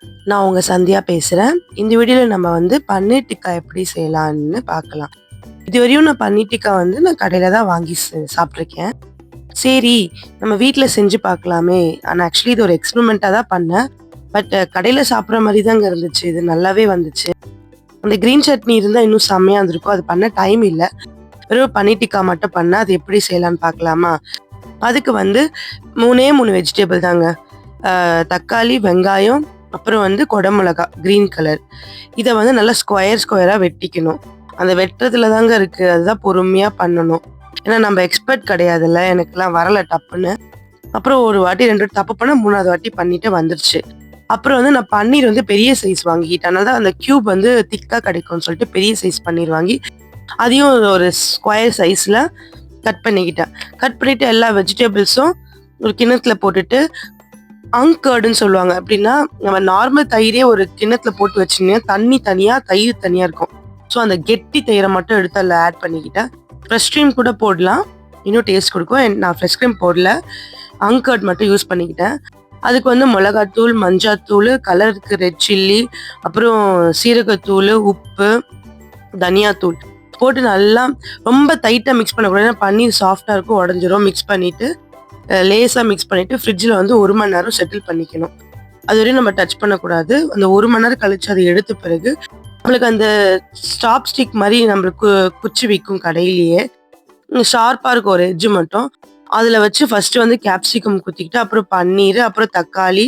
நான் உங்க சந்தியா பேசுறேன். இந்த வீடியோல நம்ம வந்து பன்னீர் டிக்கா எப்படி செய்யலான்னு பார்க்கலாம். இதுவரையும் நான் பன்னீர் டிக்கா வந்து நான் கடையில தான் வாங்கி சாப்பிட்டுருக்கேன். சரி, நம்ம வீட்ல செஞ்சு பார்க்கலாமே! ஆனா ஆக்சுவலி இது ஒரு எக்ஸ்பெரிமெண்ட்டா தான் பண்ணேன். பட் கடையில சாப்பிடுற மாரி தாங்க இருந்துச்சு. இது நல்லாவே வந்துச்சு. அந்த கிரீன் சட்னி இருந்தா இன்னும் செம்மையா இருந்திருக்கும். அது பண்ண டைம் இல்ல. வெறும் பன்னீர் டிக்கா மட்டும் பண்ணேன். அது எப்படி செய்யலான்னு பார்க்கலாமா? அதுக்கு வந்து 3 வெஜிடபிள் தாங்க. தக்காளி, வெங்காயம், அப்புறம் வந்து குடமிளகா கிரீன் கலர். இத வந்து நல்லா ஸ்கொயரா வெட்டிக்கணும். அந்த வெட்டுறதுல தாங்க இருக்கு. அதுதான் பொறுமையா பண்ணணும். ஏன்னா நம்ம எக்ஸ்பர்ட் கிடையாதுல்ல. எனக்கெல்லாம் வரல டப்புன்னு. அப்புறம் ஒரு வாட்டி 2 வாட்டி தப்பு பண்ணேன். 3வது வாட்டி பண்ணிட்டு வந்துருச்சு. அப்புறம் வந்து நான் பன்னீர் வந்து பெரிய சைஸ் வாங்கிக்கிட்டேன். அதனால தான் அந்த கியூப் வந்து திக்கா கிடைக்கும்னு சொல்லிட்டு பெரிய சைஸ் பன்னீர் வாங்கி, அதையும் ஒரு ஸ்கொயர் சைஸ்ல கட் பண்ணிக்கிட்டேன். கட் பண்ணிட்டு எல்லா வெஜிடபிள்ஸும் ஒரு கிண்ணத்துல போட்டுட்டு அங்கர்டுன்னு சொல்லுவாங்க. எப்படின்னா, நம்ம நார்மல் தயிரே ஒரு கிண்ணத்துல போட்டு வச்சீங்கன்னா, தண்ணி தனியா, தயிர் தனியா இருக்கும். ஸோ அந்த கெட்டி தயிரை மட்டும் எடுத்து அதில் ஆட் பண்ணிக்கிட்டேன். ஃப்ரெஷ் க்ரீம் கூட போடலாம். இன்னும் டேஸ்ட் கொடுக்கும். நான் ஃப்ரெஷ் க்ரீம் போடல. அங்கர்ட் மட்டும் யூஸ் பண்ணிக்கிட்டேன். அதுக்கு வந்து மிளகாத்தூள், மஞ்சாத்தூள், கலருக்கு ரெட் சில்லி, அப்புறம் சீரகத்தூள், உப்பு, தனியாத்தூள் போட்டு நல்லா ரொம்ப டைட்டா மிக்ஸ் பண்ணக்கூடாது. ஏன்னா பன்னீர் சாஃப்டா இருக்கும், உடஞ்சிரும். மிக்ஸ் பண்ணிட்டு லேசா மிக்ஸ் பண்ணிட்டு ஃப்ரிட்ஜில் வந்து 1 மணி நேரம் செட்டில் பண்ணிக்கணும். அது வரையும் நம்ம டச் பண்ணக்கூடாது. அந்த 1 மணி நேரம் கழிச்சு அதை எடுத்த பிறகு நம்மளுக்கு அந்த ஸ்டாப் ஸ்டிக் மாதிரி நம்மளுக்கு குச்சி விற்கும் கடையிலேயே. ஷார்ப்பா இருக்கும் ஒரு எட்ஜு மட்டும். அதில் வச்சு ஃபர்ஸ்ட் வந்து கேப்சிகம் குத்திக்கிட்டு, அப்புறம் பன்னீர், அப்புறம் தக்காளி,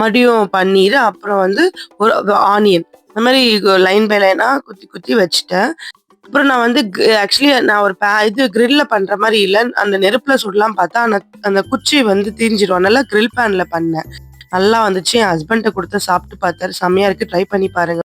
மறுபடியும் பன்னீர், அப்புறம் வந்து ஒரு ஆனியன், அந்த மாதிரி லைன் பை லைனா குத்தி குத்தி வச்சுட்டேன். அப்புறம் நான் வந்து ஆக்சுவலி நான் ஒரு இது கிரில்ல பண்ற மாதிரி இல்ல. அந்த நெருப்புல சுடலாம் பார்த்தா, அந்த குச்சி வந்து தீஞ்சிரும். அதனால கிரில் பேன்ல பண்ணேன். நல்லா வந்துச்சு. என் ஹஸ்பண்ட்ட குடுத்து சாப்பிட்டு பார்த்தாரு. செம்மையா இருக்கு. ட்ரை பண்ணி பாருங்க.